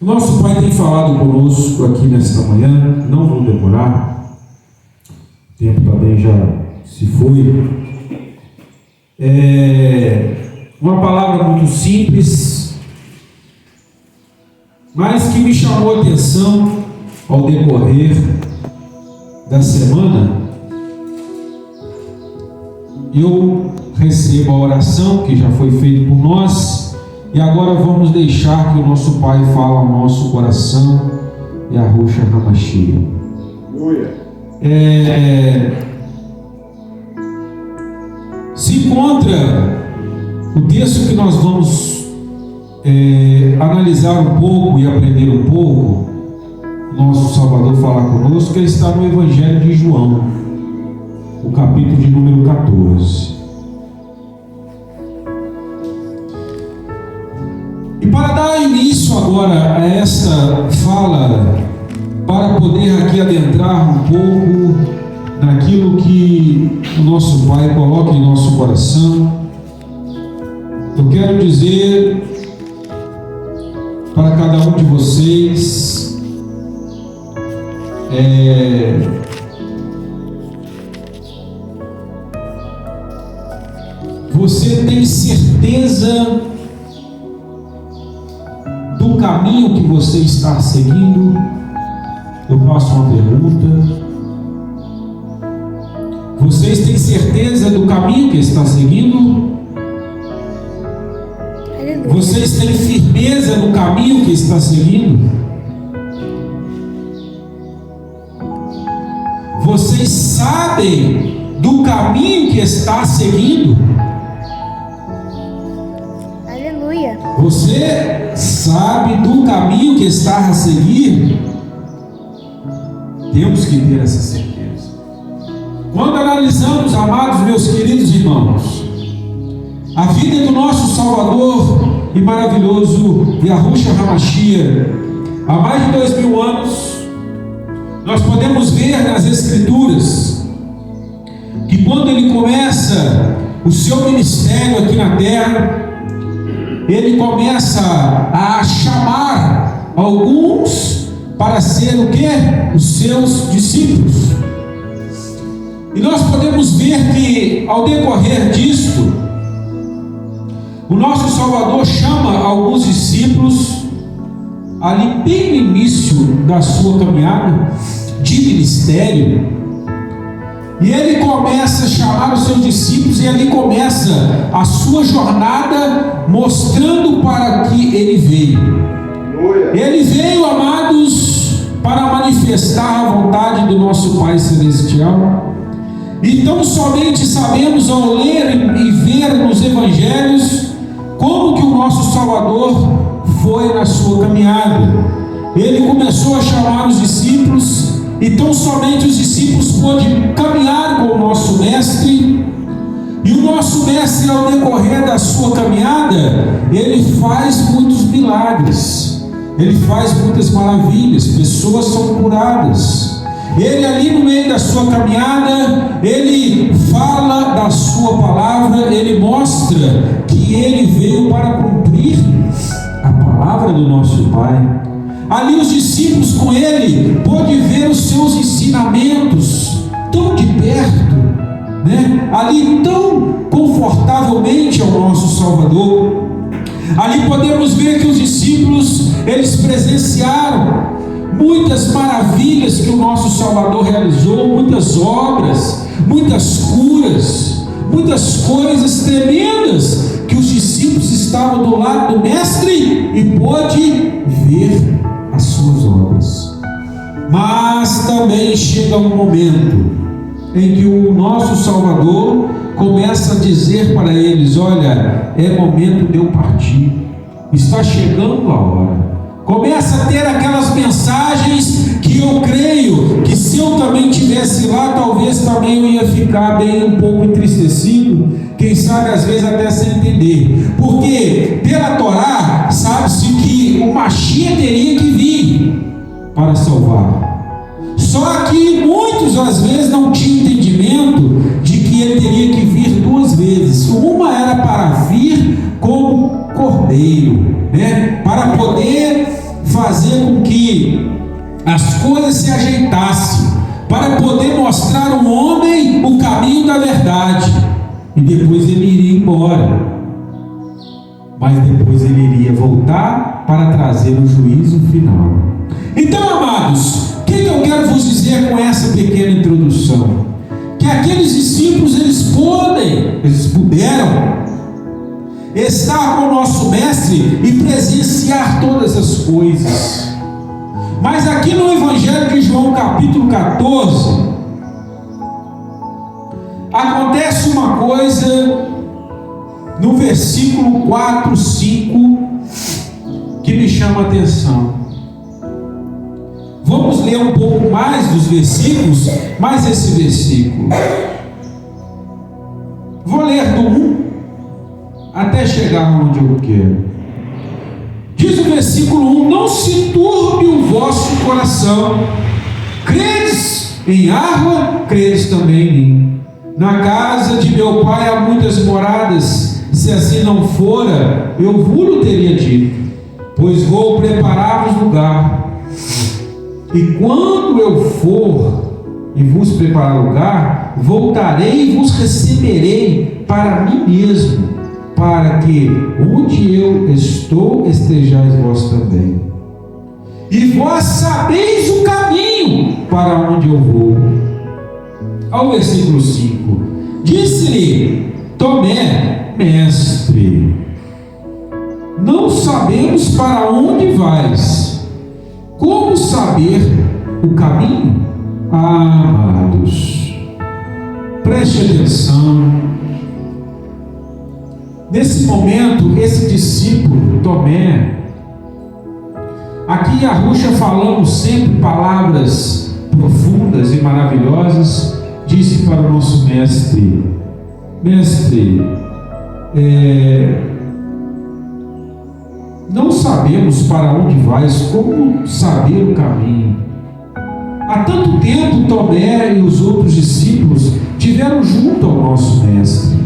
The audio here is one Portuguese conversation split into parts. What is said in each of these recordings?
O nosso Pai tem falado conosco aqui nesta manhã, não vou demorar, o tempo também já se foi. Uma palavra muito simples, mas que me chamou a atenção ao decorrer da semana. Eu recebo a oração que já foi feita por nós, e agora vamos deixar que o nosso Pai fale ao nosso coração e a Ruxa Ramachia. Se encontra o texto que nós vamos analisar um pouco e aprender um pouco. Nosso Salvador falar conosco, ele está no Evangelho de João, o capítulo de número 14. E para dar início agora a esta fala, para poder aqui adentrar um pouco naquilo que o nosso Pai coloca em nosso coração, eu quero dizer para cada um de vocês, você tem certeza do caminho que você está seguindo? Eu faço uma pergunta. Vocês têm certeza do caminho que está seguindo? Vocês têm firmeza no caminho que está seguindo? Vocês sabem do caminho que está seguindo? Aleluia. Você sabe do caminho que está a seguir? Temos que ter essa certeza. Quando analisamos, amados meus queridos irmãos, a vida do nosso Salvador e maravilhoso Yahushua Hamashia, há mais de 2000 anos, nós podemos ver nas Escrituras que quando ele começa o seu ministério aqui na terra, ele começa a chamar alguns para ser o quê? Os seus discípulos. E nós podemos ver que ao decorrer disto, o nosso Salvador chama alguns discípulos ali bem no início da sua caminhada de ministério, e ele começa a chamar os seus discípulos, e ali começa a sua jornada, mostrando para que ele veio. Ele veio, amados, para manifestar a vontade do nosso Pai Celestial. Então somente sabemos ao ler e ver nos Evangelhos como que o nosso Salvador foi na sua caminhada. Ele começou a chamar os discípulos, então somente os discípulos podem caminhar com o nosso Mestre, e o nosso Mestre, ao decorrer da sua caminhada, ele faz muitos milagres, ele faz muitas maravilhas, pessoas são curadas. Ele ali no meio da sua caminhada, ele fala da sua palavra, ele mostra que ele veio para cumprir a palavra do nosso Pai. Ali os discípulos com ele pôde ver os seus ensinamentos tão de perto, né? Ali tão confortavelmente ao nosso Salvador. Ali podemos ver que os discípulos, eles presenciaram muitas maravilhas que o nosso Salvador realizou, muitas obras, muitas curas, muitas coisas tremendas que os discípulos estavam do lado do Mestre e pôde ver as suas obras. Mas também chega um momento em que o nosso Salvador começa a dizer para eles: olha, é momento de eu partir, está chegando a hora. Começa a ter aquelas mensagens que eu creio que se eu também estivesse lá, talvez também eu ia ficar bem um pouco entristecido, quem sabe às vezes até sem entender, porque pela Torá sabe-se que o Mashiach teria que vir para salvar. Só que muitos às vezes não tinham entendimento de que ele teria que vir duas vezes. Uma era para vir como cordeiro, né? Para poder fazer que as coisas se ajeitassem, para poder mostrar ao homem o caminho da verdade, e depois ele iria embora, mas depois ele iria voltar para trazer o juízo final. Então, amados, o que eu quero vos dizer com essa pequena introdução? Que aqueles discípulos, eles puderam estar com o nosso mestre e presenciar todas as coisas. Mas aqui no Evangelho de João, capítulo 14, acontece uma coisa no versículo 4, 5, que me chama a atenção. Vamos ler um pouco mais dos versículos, mais esse versículo. Vou ler do 1 até chegar onde eu quero. Diz o versículo 1: não se turbe o vosso coração. Credes em água, credes também em mim. Na casa de meu pai há muitas moradas. Se assim não fora, eu vos teria dito, pois vou preparar-vos lugar. E quando eu for e vos preparar lugar, voltarei e vos receberei para mim mesmo, para que onde eu estou estejais vós também. E vós sabeis o caminho para onde eu vou. Ao versículo 5: disse-lhe Tomé: mestre, não sabemos para onde vais. Como saber o caminho? Amados, preste atenção. Nesse momento, esse discípulo, Tomé, aqui em Arusha falamos sempre palavras profundas e maravilhosas, disse para o nosso mestre: mestre, não sabemos para onde vais, como saber o caminho? Há tanto tempo Tomé e os outros discípulos tiveram junto ao nosso mestre.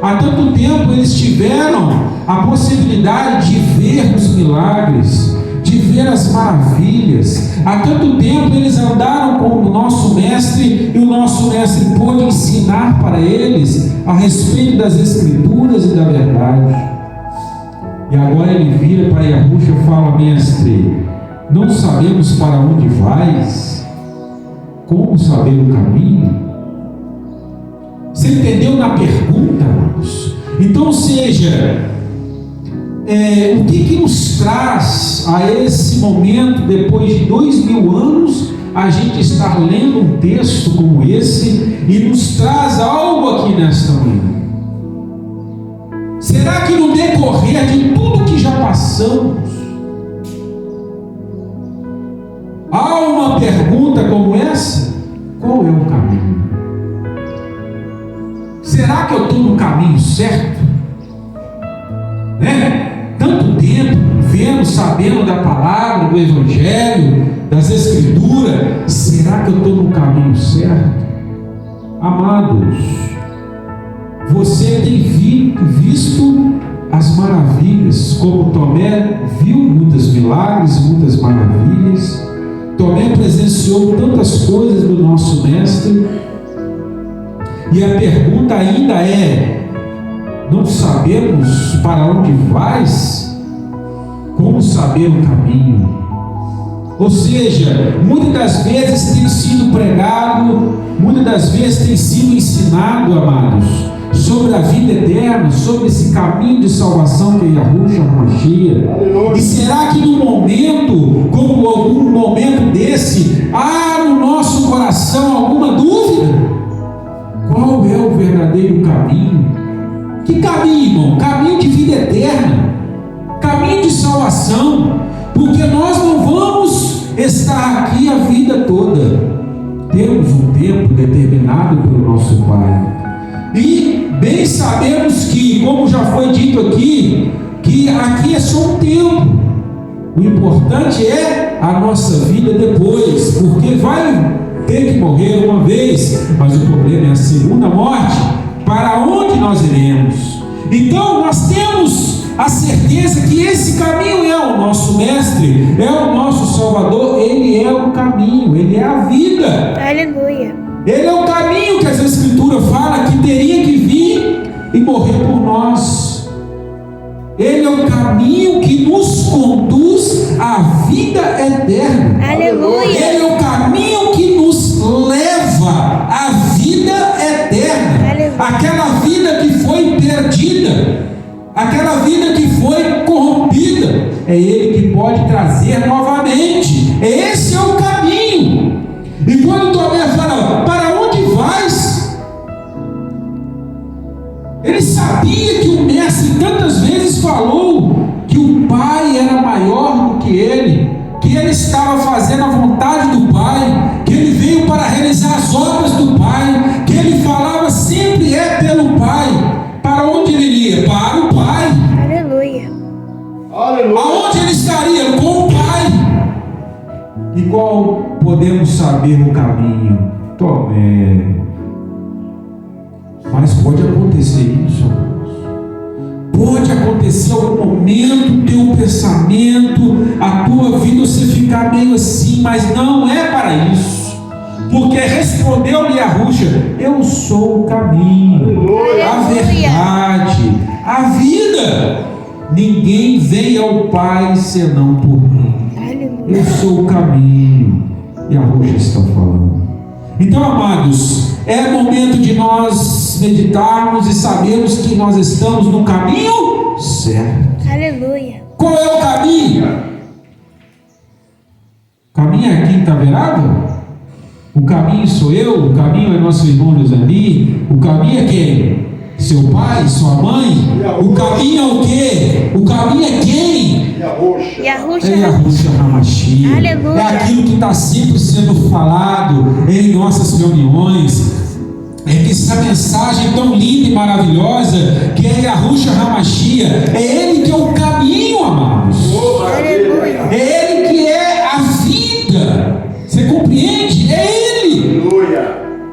Há tanto tempo eles tiveram a possibilidade de ver os milagres, de ver as maravilhas. Há tanto tempo eles andaram com o nosso mestre, e o nosso mestre pôde ensinar para eles a respeito das Escrituras e da verdade. E agora ele vira para Arusha e fala: mestre, não sabemos para onde vais, como saber o caminho? Você entendeu na pergunta, amados? Então, ou seja, o que nos traz a esse momento, depois de 2000 anos, a gente estar lendo um texto como esse, e nos traz algo aqui nesta manhã? Será que no decorrer de tudo que já passamos, há uma pergunta como essa? Qual é o caminho? Será que eu estou no caminho certo? Tanto tempo vendo, sabendo da palavra, do Evangelho, das Escrituras, será que eu estou no caminho certo? Amados, você tem visto as maravilhas, como Tomé viu muitos milagres, muitas maravilhas. Tomé presenciou tantas coisas do nosso mestre. E a pergunta ainda é: não sabemos para onde vais? Como saber o caminho? Ou seja, muitas das vezes tem sido pregado, muitas das vezes tem sido ensinado, amados, sobre a vida eterna, sobre esse caminho de salvação que é Arusha HaMashiach. E será que num momento, como algum momento desse, há no nosso coração alguma dúvida? Qual é o verdadeiro caminho? Que caminho, irmão? Caminho de vida eterna, caminho de salvação, porque nós não vamos estar aqui a vida toda. Temos um tempo determinado pelo nosso Pai, e bem sabemos que, como já foi dito aqui, que aqui é só um tempo. O importante é a nossa vida depois, porque vai ter que morrer uma vez, mas o problema é a segunda morte, para onde nós iremos. Então nós temos a certeza que esse caminho é o nosso mestre, é o nosso Salvador, Ele é o caminho, Ele é a vida. Aleluia. Ele é o caminho que as Escrituras falam que teria que vir e morrer por nós. Ele é o caminho que nos conduz à vida eterna. Aleluia. Ele é o caminho que nos leva à vida eterna. Aleluia. Aquela vida que foi perdida, aquela vida que foi corrompida, é Ele que pode trazer novamente. Esse é o caminho. E quando Tomé fala, para onde vais? Ele sabia que o mestre tantas vezes falou que o Pai era maior do que ele estava fazendo a vontade do Pai, que ele veio para realizar as obras do Pai, que ele falava sempre pelo Pai. Para onde ele iria? Para o Pai. Aleluia. Aonde ele estaria? Com o Pai. E qual podemos saber o caminho? Tomé. Mas pode acontecer isso, amados. Pode acontecer algum momento, teu pensamento, a tua vida, você ficar meio assim, mas não é para isso. Porque respondeu-lhe Yahushua: eu sou o caminho, a verdade, a vida. Ninguém vem ao Pai senão por mim. Eu sou o caminho. Yahushua está falando. Então, amados, é momento de nós meditarmos e sabermos que nós estamos no caminho certo. Aleluia. Qual é o caminho? O caminho é a quinta beirada? O caminho sou eu? O caminho é nosso irmão Luzani? O caminho é quem? Seu pai? Sua mãe? O caminho é o quê? O caminho é quem? Yahushua. É Yahushua HaMashiach. Aleluia. É aquilo que está sempre sendo falado em nossas reuniões. É que essa mensagem tão linda e maravilhosa, que é Yahushua HaMashiach, é Ele que é o caminho, amados. Aleluia. É Ele que é a vida. Você compreende? É Ele.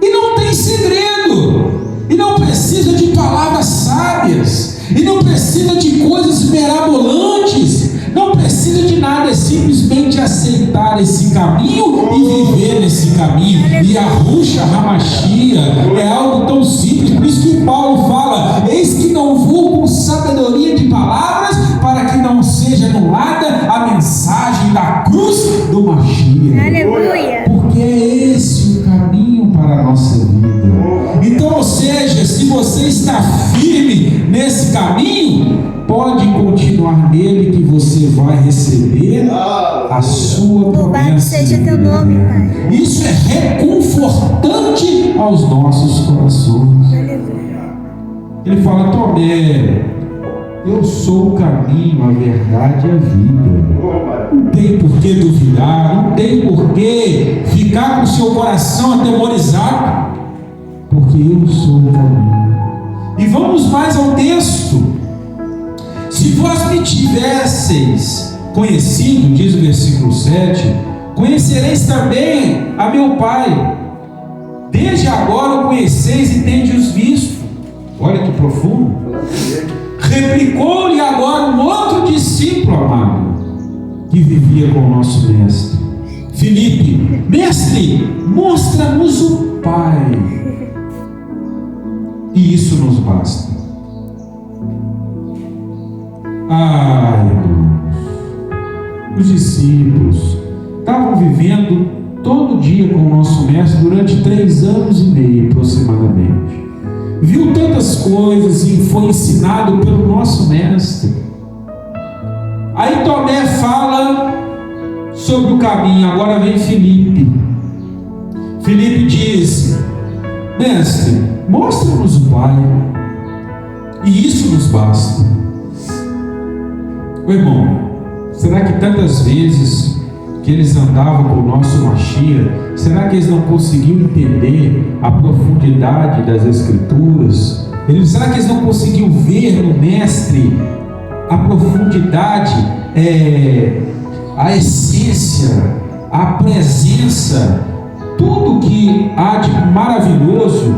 E não tem segredo. E não precisa de palavras sábias. E não precisa de coisas mirabolantes. Não precisa de nada, é simplesmente aceitar esse caminho e viver nesse caminho. E Yahushua HaMashiach é algo tão simples, por isso que Paulo fala: eis que não vou com sabedoria de palavras, para que não seja anulada a mensagem da cruz do Mashiach. Aleluia. Porque é esse o caminho para a nossa vida. Então, ou seja, se você está firme nesse caminho, pode continuar nele, que você vai receber a sua promessa. Louvado seja teu nome, Pai. Isso é reconfortante aos nossos corações. Aleluia. Ele fala: Tomé, eu sou o caminho, a verdade e a vida. Não tem por que duvidar, não tem por que ficar com o seu coração atemorizado, porque eu sou o caminho. E vamos mais ao texto. Se vós me tivesseis conhecido, diz o versículo 7, conhecereis também a meu Pai. Desde agora o conheceis e tendes visto. Olha que profundo. Replicou-lhe agora um outro discípulo amado, que vivia com o nosso mestre, Filipe: mestre, mostra-nos o Pai, e isso nos basta. Ai, irmãos, os discípulos estavam vivendo todo dia com o nosso mestre durante 3 anos e meio aproximadamente. Viu tantas coisas e foi ensinado pelo nosso mestre. Aí Tomé fala sobre o caminho. Agora vem Filipe. Filipe diz: mestre, mostra-nos o Pai, e isso nos basta. Ô irmão, será que tantas vezes que eles andavam com o nosso Mashiach, será que eles não conseguiam entender a profundidade das Escrituras? Será que eles não conseguiam ver no mestre a profundidade, a essência, a presença, tudo que há de maravilhoso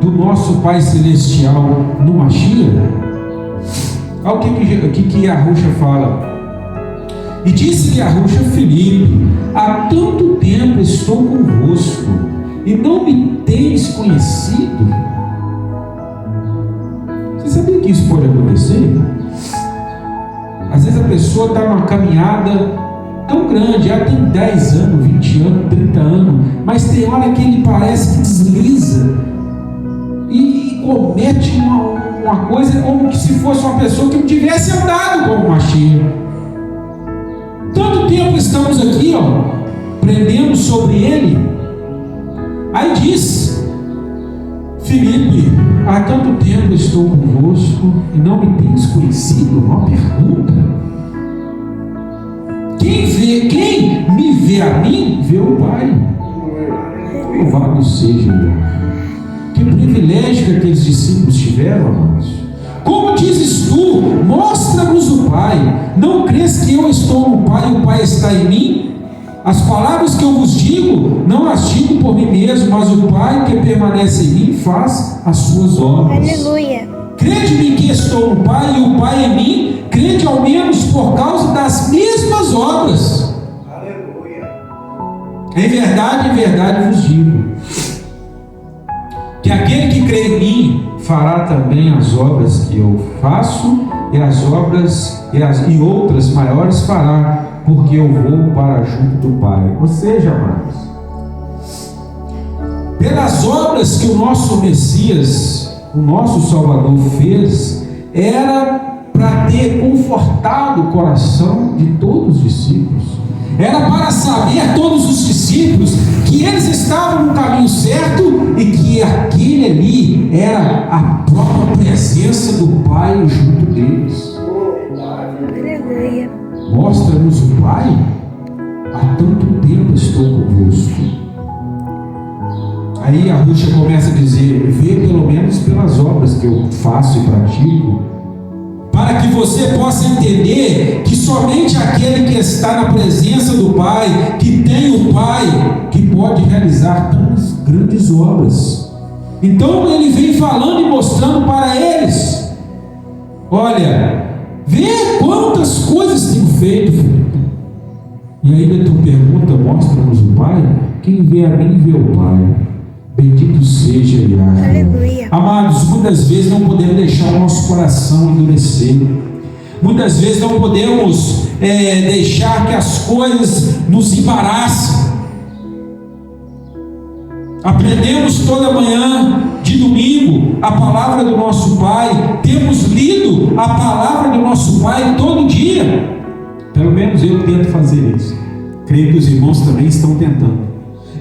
do nosso Pai Celestial no Mashiach? Olha o que Yahushua fala. E disse-lhe Yahushua a Filipe: não me tens conhecido? Você sabia que isso pode acontecer? Às vezes a pessoa está numa caminhada tão grande, já tem 10 anos, 20 anos, 30 anos, mas tem hora que ele parece que desliza e comete uma coisa como que se fosse uma pessoa que não tivesse andado como Mashiach. Tanto tempo estamos aqui, aprendendo sobre ele. Aí diz: Filipe, há tanto tempo estou convosco e não me tens conhecido? Uma pergunta. Quem me vê a mim, vê o Pai. Louvado seja Deus. Que privilégio que aqueles discípulos tiveram, amados. Como dizes tu, mostra-nos o Pai. Não crês que eu estou no Pai e o Pai está em mim? As palavras que eu vos digo, não as digo por mim mesmo, mas o Pai que permanece em mim faz as suas obras. Aleluia. Crede-me que estou no Pai e o Pai em mim, crede ao menos por causa das mesmas obras. Aleluia. Em verdade vos digo, que aquele que crê em mim fará também as obras que eu faço, e as obras e outras maiores fará, porque eu vou para junto do Pai. Ou seja, amados, pelas obras que o nosso Messias, o nosso Salvador fez, era para ter confortado o coração de todos os discípulos. Era para saber todos os discípulos que eles estavam no caminho certo e que aquele ali era a própria presença do Pai junto deles. Aleluia. Mostra-nos o Pai. Há tanto tempo estou convosco. Aí a Rússia começa a dizer: vê pelo menos pelas obras que eu faço e pratico, para que você possa entender que somente aquele que está na presença do Pai, que tem o Pai, que pode realizar tão grandes obras. Então ele vem falando e mostrando para eles: olha, vê quantas coisas tenho feito, Filipe. E ainda tu pergunta: mostra-nos o Pai? Quem vê a mim vê o Pai. Bendito seja Yahvé. Aleluia. Amados, muitas vezes não podemos deixar o nosso coração endurecer. Muitas vezes não podemos deixar que as coisas nos embaraçem. Aprendemos toda manhã de domingo a palavra do nosso Pai. Temos lido a palavra do nosso Pai todo dia. Pelo menos eu tento fazer isso. Creio que os irmãos também estão tentando.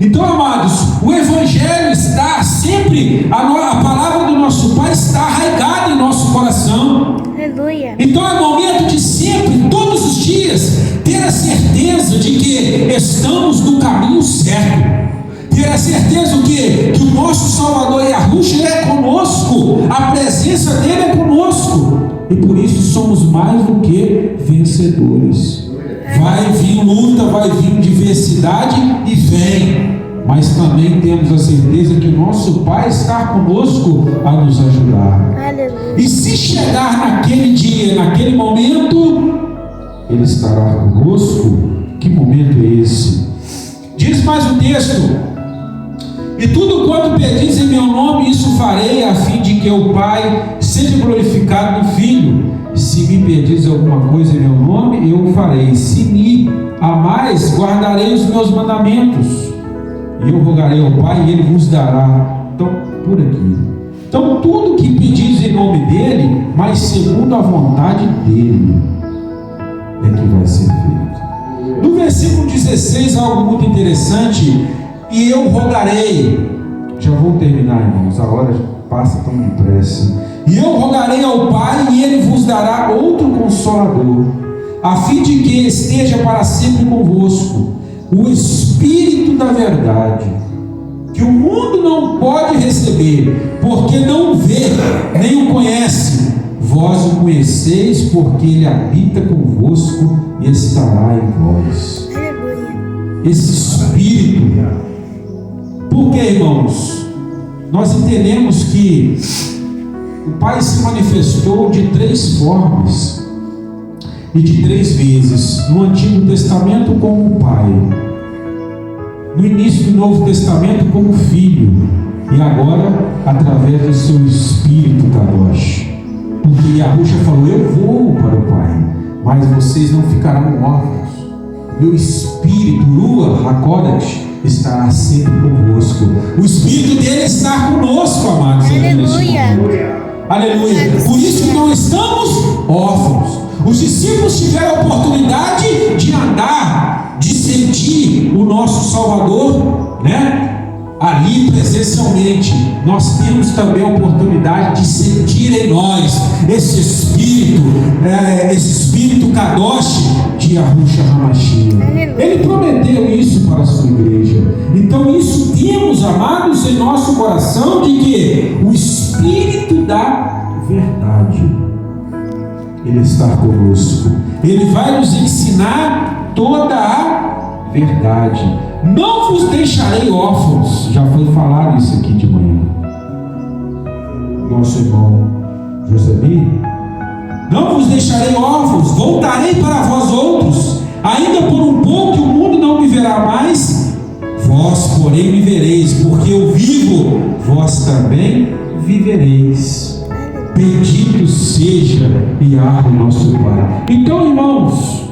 Então, amados, o Evangelho está sempre, a palavra do nosso Pai está arraigada em nosso coração. Aleluia. Então é momento de sempre, todos os dias, ter a certeza de que estamos no caminho certo. Ter a certeza que o nosso Salvador Yahushua é conosco, a presença dele é conosco, e por isso somos mais do que vencedores. Vai vir luta, vai vir diversidade e vem, mas também temos a certeza que o nosso Pai está conosco a nos ajudar. Aleluia. E se chegar naquele dia, naquele momento, Ele estará conosco. Que momento é esse? Diz mais o texto: e tudo quanto pedis em meu nome, isso farei, a fim de que o Pai seja glorificado no Filho. Se me pedis alguma coisa em meu nome, eu o farei. Se me amais, guardarei os meus mandamentos. E eu rogarei ao Pai, e Ele vos dará. Então, por aqui. Então, tudo que pedis em nome dEle, mas segundo a vontade dEle, é que vai ser feito. No versículo 16, algo muito interessante. E eu rogarei. Já vou terminar, irmãos. A hora passa tão depressa. E eu rogarei ao Pai, e Ele vos dará outro Consolador, a fim de que esteja para sempre convosco, o Espírito da verdade, que o mundo não pode receber, porque não vê, nem o conhece. Vós o conheceis, porque Ele habita convosco e estará em vós. Aleluia. Esse Espírito. Por que, irmãos? Nós entendemos que o Pai se manifestou de 3 formas e de 3 vezes. No Antigo Testamento, como o Pai, no início do Novo Testamento como filho, e agora através do seu Espírito Kadosh. Porque Yahusha falou: eu vou para o Pai, mas vocês não ficarão órfãos. Meu Espírito, Ruach HaKodesh, estará sempre convosco. O Espírito dele está conosco, amados. Aleluia. Aleluia. Por isso que não estamos órfãos. Os discípulos tiveram a oportunidade de andar, de sentir o nosso Salvador, né? Ali presencialmente. Nós temos também a oportunidade de sentir em nós esse Espírito Kadosh de Yahusha HaMashiach. Ele prometeu isso para a sua igreja. Então isso temos, amados, em nosso coração, de que o Espírito da verdade, ele está conosco. Ele vai nos ensinar toda a verdade. Não vos deixarei órfãos. Já foi falado isso aqui de manhã. Nosso irmão Josebi: não vos deixarei órfãos, voltarei para vós outros. Ainda por um pouco o mundo não me verá mais, vós porém me vereis, porque eu vivo, vós também vivereis. Bendito seja Yahweh nosso Pai. Então, irmãos,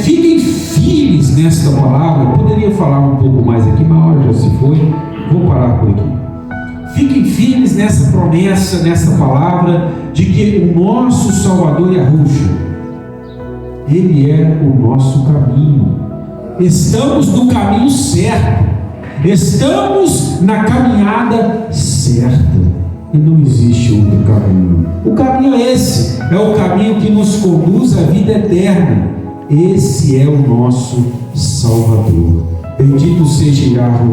fiquem firmes nesta palavra. Eu poderia falar um pouco mais aqui, mas a hora já se foi. Vou parar por aqui. Fiquem firmes nessa promessa, nessa palavra, de que o nosso Salvador Yahusha, ele é o nosso caminho. Estamos no caminho certo. Estamos na caminhada certa. E não existe outro caminho. O caminho é esse. É o caminho que nos conduz à vida eterna. Esse é o nosso Salvador. Bendito seja Yahweh.